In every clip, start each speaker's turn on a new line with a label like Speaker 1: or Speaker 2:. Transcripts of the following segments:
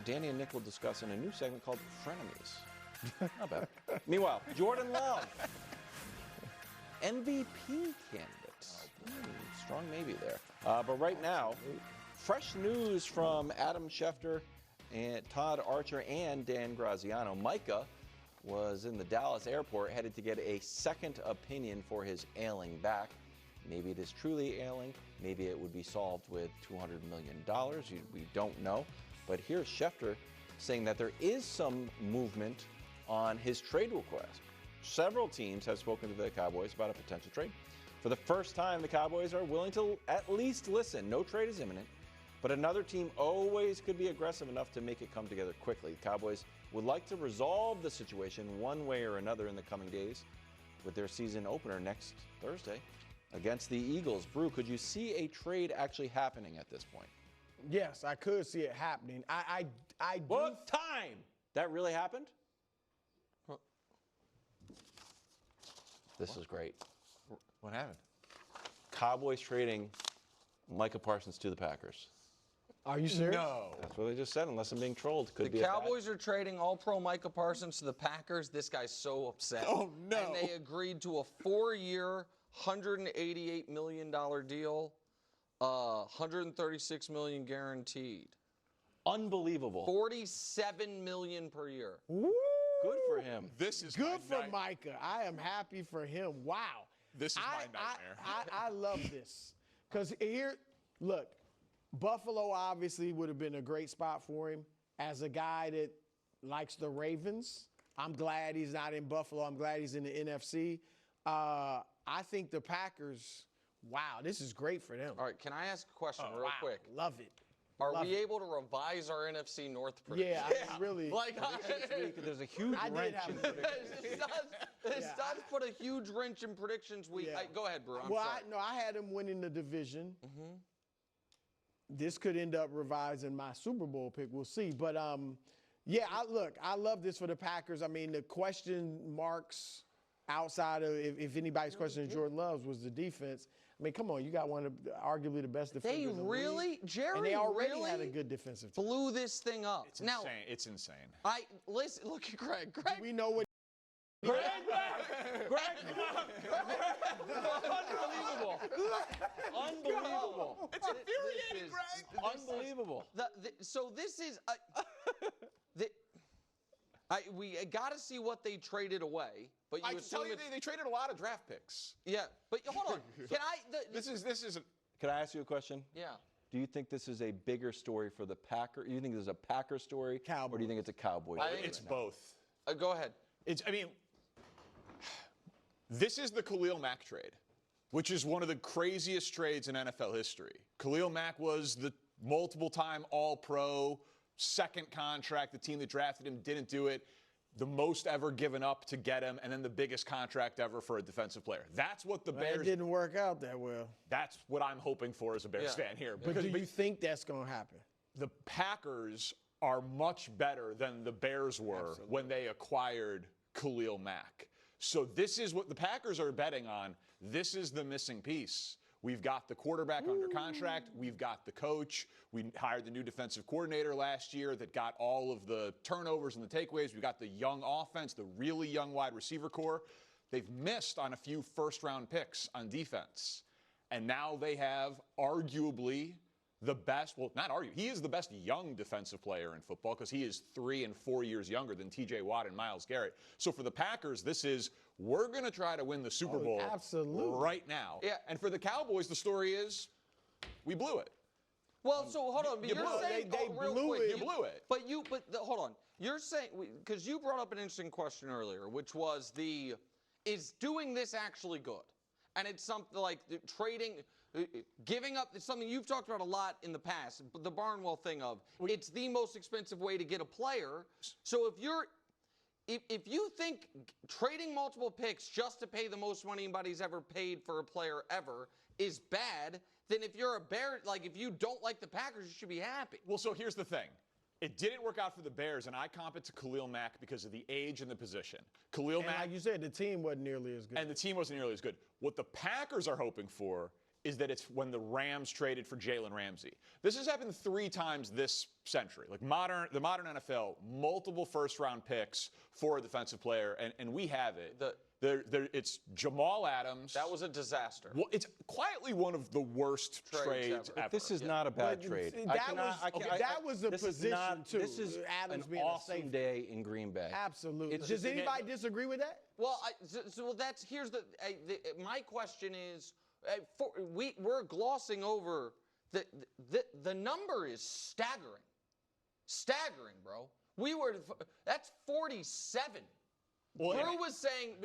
Speaker 1: Danny and Nick will discuss in a new segment called Frenemies. Not bad. Meanwhile, Jordan Love, MVP candidate. Strong maybe there. But right now, fresh news from Adam Schefter and Todd Archer and Dan Graziano. Micah was in the Dallas airport headed to get a second opinion for his ailing back. Maybe it is truly ailing. Maybe it would be solved with $200 million. We don't know. But here's Schefter saying that there is some movement on his trade request. Several teams have spoken to the Cowboys about a potential trade. For the first time, the Cowboys are willing to at least listen. No trade is imminent, but another team always could be aggressive enough to make it come together quickly. The Cowboys would like to resolve the situation one way or another in the coming days with their season opener next Thursday against the Eagles. Brew, could you see a trade actually happening at this point?
Speaker 2: Yes, I could see it happening. I do.
Speaker 1: What time? That really happened? This is great.
Speaker 3: What happened?
Speaker 1: Cowboys trading Micah Parsons to the Packers.
Speaker 2: Are you serious?
Speaker 3: No.
Speaker 1: That's what they just said, unless I'm being trolled. Could
Speaker 4: The
Speaker 1: be
Speaker 4: Cowboys are trading All-Pro Micah Parsons to the Packers. This guy's so upset.
Speaker 3: Oh, no.
Speaker 4: And they agreed to a 4-year, $188 million deal, $136 million guaranteed.
Speaker 1: Unbelievable.
Speaker 4: $47 million per year.
Speaker 2: Woo!
Speaker 1: Good for him.
Speaker 3: This is
Speaker 2: Good
Speaker 3: my
Speaker 2: for
Speaker 3: night.
Speaker 2: Micah. I am happy for him. Wow.
Speaker 3: This is my nightmare.
Speaker 2: I love this. Because here, look, Buffalo obviously would have been a great spot for him. As a guy that likes the Ravens, I'm glad he's not in Buffalo. I'm glad he's in the NFC. I think the Packers, wow, this is great for them.
Speaker 4: All right, can I ask a question real quick?
Speaker 2: Love it.
Speaker 4: Are
Speaker 2: Love
Speaker 4: we
Speaker 2: it.
Speaker 4: able to revise our NFC North prediction?
Speaker 2: Yeah, I really.
Speaker 4: Like,
Speaker 1: There's a huge
Speaker 2: I did
Speaker 1: wrench
Speaker 2: have
Speaker 1: in
Speaker 2: a
Speaker 4: this does put a huge wrench in predictions week.
Speaker 2: Yeah.
Speaker 4: Go ahead, Brew. I'm
Speaker 2: Well,
Speaker 4: sorry.
Speaker 2: I had him winning the division. This could end up revising my Super Bowl pick. We'll see. But, yeah, I love this for the Packers. I mean, the question marks outside of if anybody's questioning Jordan Love's was the defense. I mean, come on, you got one of arguably the best defenders
Speaker 4: They
Speaker 2: in the
Speaker 4: really,
Speaker 2: league.
Speaker 4: Jerry,
Speaker 2: and they already
Speaker 4: really
Speaker 2: had a good defensive team.
Speaker 4: blew this thing up.
Speaker 3: It's
Speaker 4: Now,
Speaker 3: insane. It's insane.
Speaker 4: listen. Look at Greg.
Speaker 2: Do we know what?
Speaker 1: Greg, Unbelievable. Unbelievable.
Speaker 3: It's infuriating, Greg.
Speaker 1: Unbelievable.
Speaker 4: So this is we got to see what they traded away. But you
Speaker 3: I can
Speaker 4: assume
Speaker 3: tell you they traded a lot of draft picks.
Speaker 4: yeah. But hold on. Can I?
Speaker 3: This is
Speaker 1: Can I ask you a question?
Speaker 4: Yeah.
Speaker 1: Do you think this is a bigger story for the Packers? Do you think this is a Packer story? Or do
Speaker 2: Cowboys.
Speaker 1: you think it's a Cowboys story?
Speaker 3: it's both.
Speaker 4: Go ahead.
Speaker 3: This is the Khalil Mack trade, which is one of the craziest trades in NFL history. Khalil Mack was the multiple-time All-Pro, second contract. The team that drafted him didn't do it. The most ever given up to get him, and then the biggest contract ever for a defensive player. That's what the Bears.
Speaker 2: It didn't work out that well.
Speaker 3: That's what I'm hoping for as a Bears fan here.
Speaker 2: But do you think that's going to happen?
Speaker 3: The Packers are much better than the Bears were when they acquired Khalil Mack. So this is what the Packers are betting on. This is the missing piece. We've got the quarterback under contract. We've got the coach. We hired the new defensive coordinator last year that got all of the turnovers and the takeaways. We've got the young offense, the really young wide receiver core. They've missed on a few first-round picks on defense. And now they have arguably the best, well, not argue, he is the best young defensive player in football because he is 3 and 4 years younger than TJ Watt and Myles Garrett. So for the Packers, this is, we're going to try to win the Super Bowl right now.
Speaker 4: Yeah.
Speaker 3: And for the Cowboys, the story is, we blew it.
Speaker 4: Well, so hold on. But you're saying
Speaker 2: they
Speaker 4: real
Speaker 2: blew
Speaker 4: quick,
Speaker 2: it.
Speaker 3: You blew it.
Speaker 4: Hold on. You're saying, because you brought up an interesting question earlier, which was is doing this actually good? And it's something like trading, giving up, it's something you've talked about a lot in the past, the Barnwell thing of, it's the most expensive way to get a player. So if you think trading multiple picks just to pay the most money anybody's ever paid for a player ever is bad, then if you're a Bear, like if you don't like the Packers, you should be happy.
Speaker 3: Well, so here's the thing. It didn't work out for the Bears, and I comp it to Khalil Mack because of the age and the position. Khalil Mack,
Speaker 2: like you said, the team wasn't nearly as good.
Speaker 3: and the team wasn't nearly as good. What the Packers are hoping for is that it's when the Rams traded for Jalen Ramsey. This has happened 3 times this century. Like the modern NFL, multiple first-round picks for a defensive player, and we have it. It's Jamal Adams.
Speaker 4: That was a disaster.
Speaker 3: Well, it's quietly one of the worst trades ever.
Speaker 1: This is not a bad trade.
Speaker 2: That was the position, too.
Speaker 1: This is
Speaker 2: Adams
Speaker 1: an
Speaker 2: being
Speaker 1: awesome day in Green Bay.
Speaker 2: Absolutely.
Speaker 1: It's
Speaker 2: Does anybody disagree with that?
Speaker 4: Well, here's my question is, we're glossing over the number is staggering, bro. That's 47.
Speaker 3: Well,
Speaker 4: Drew was saying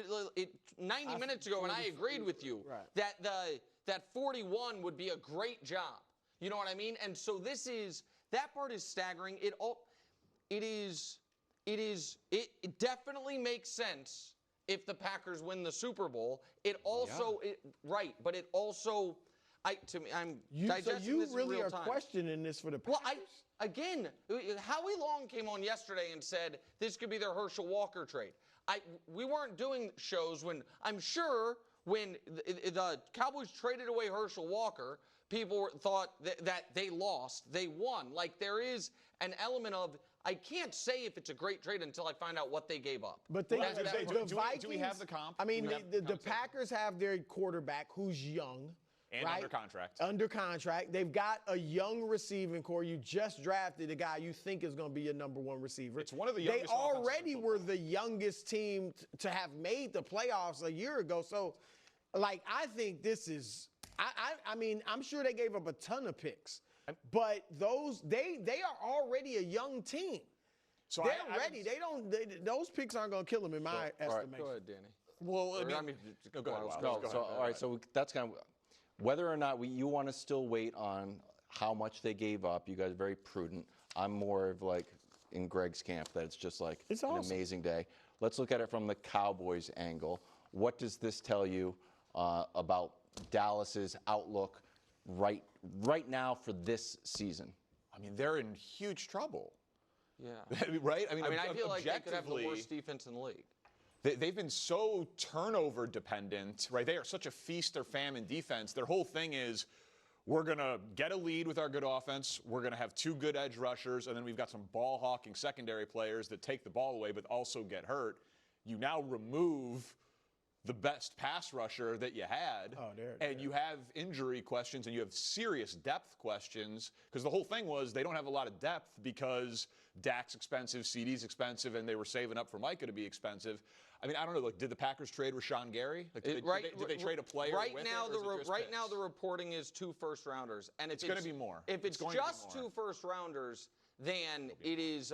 Speaker 4: 90 minutes ago, and I agreed with you, that 41 would be a great job. You know what I mean? And so that part is staggering. It definitely makes sense if the Packers win the Super Bowl. It also, but it also, I'm digesting
Speaker 2: so you
Speaker 4: this in
Speaker 2: really
Speaker 4: real
Speaker 2: are
Speaker 4: time.
Speaker 2: questioning this for the Packers?
Speaker 4: Well, again, Howie Long came on yesterday and said this could be their Herschel Walker trade. We weren't doing shows when the Cowboys traded away Herschel Walker, people thought that they lost. They won. Like, there is an element of, I can't say if it's a great trade until I find out what they gave up.
Speaker 2: But
Speaker 3: do we have the comp?
Speaker 2: I mean, the Packers have their quarterback who's young.
Speaker 3: And
Speaker 2: right?
Speaker 3: under contract.
Speaker 2: Under contract. They've got a young receiving core. You just drafted a guy you think is going to be your #1 receiver.
Speaker 3: It's one of the youngest.
Speaker 2: They already were the youngest team to have made the playoffs a year ago. So, like, I think this is I mean, I'm sure they gave up a ton of picks. But they are already a young team.
Speaker 3: So
Speaker 2: they're ready. Those picks aren't going to kill them in my estimation.
Speaker 4: Go ahead, Danny.
Speaker 3: Well,
Speaker 4: Go ahead.
Speaker 1: All right, so that's kind of whether or not you want to still wait on how much they gave up. You guys are very prudent. I'm more of like in Greg's camp that it's just like an amazing day. Let's look at it from the Cowboys angle. What does this tell you about Dallas's outlook right now for this season?
Speaker 3: I mean, they're in huge trouble.
Speaker 4: Yeah.
Speaker 3: Right? I
Speaker 4: feel like they could have the worst defense in the league.
Speaker 3: They've been so turnover dependent, right? They are such a feast or famine defense. Their whole thing is, we're going to get a lead with our good offense. We're going to have 2 good edge rushers, and then we've got some ball-hawking secondary players that take the ball away but also get hurt. You now remove the best pass rusher that you had, and you have injury questions and you have serious depth questions, because the whole thing was they don't have a lot of depth because Dak's expensive, CD's expensive, and they were saving up for Micah to be expensive. I mean, I don't know. Like, did the Packers trade Rashawn Gary? Like, did they trade a player?
Speaker 4: Right now, the reporting is 2 first-rounders, and
Speaker 3: it's going to be more.
Speaker 4: If it's just 2 first-rounders, then it is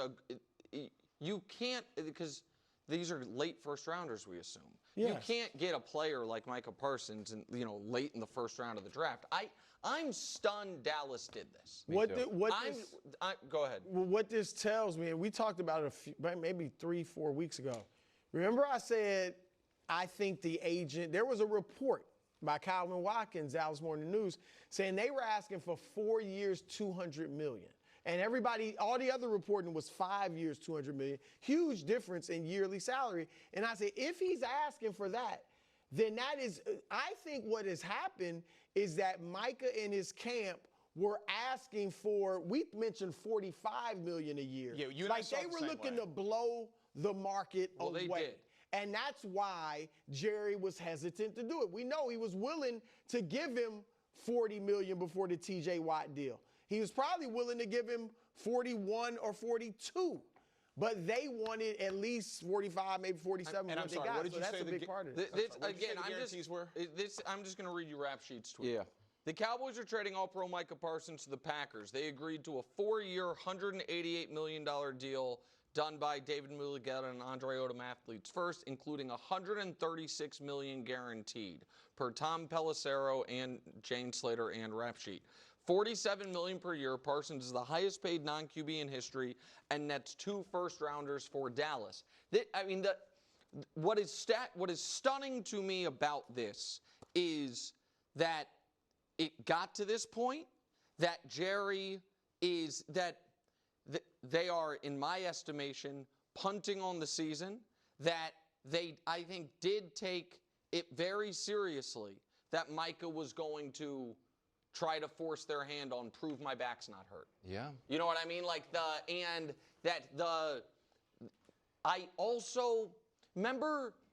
Speaker 4: you can't, because these are late first-rounders, we assume. Yes. You can't get a player like Micah Parsons, late in the first round of the draft. I'm stunned Dallas did this.
Speaker 2: Go ahead. Well, what this tells me, and we talked about it maybe 3-4 weeks ago. Remember I said I think the agent, there was a report by Calvin Watkins, Dallas Morning News, saying they were asking for 4 years, $200 million. And all the other reporting was 5 years, $200 million. Huge difference in yearly salary. And I say, if he's asking for that, then that is, I think what has happened is that Micah and his camp were asking for, we mentioned $45 million a year.
Speaker 3: Yeah,
Speaker 2: they were looking to blow the market away.
Speaker 4: They did.
Speaker 2: And that's why Jerry was hesitant to do it. We know he was willing to give him $40 million before the TJ Watt deal. He was probably willing to give him 41 or 42. But they wanted at least 45, maybe 47.
Speaker 3: And I'm sorry, what did you say?
Speaker 2: That's a big part of it.
Speaker 4: I'm just going to read you Rap Sheet's tweet.
Speaker 1: Yeah.
Speaker 4: The Cowboys are trading All-Pro Micah Parsons to the Packers. They agreed to a 4-year, $188 million deal done by David Mulligetta and Andre Odom Athletes First, including $136 million guaranteed per Tom Pelissero and Jane Slater and Rap Sheet. $47 million per year. Parsons is the highest paid non-QB in history, and nets 2 first-rounders for Dallas. What is stunning to me about this is that it got to this point, that Jerry is, that they are, in my estimation, punting on the season, that they, I think, did take it very seriously, that Micah was going to try to force their hand on prove my back's not hurt.
Speaker 1: Yeah.
Speaker 4: You know what I mean? I also remember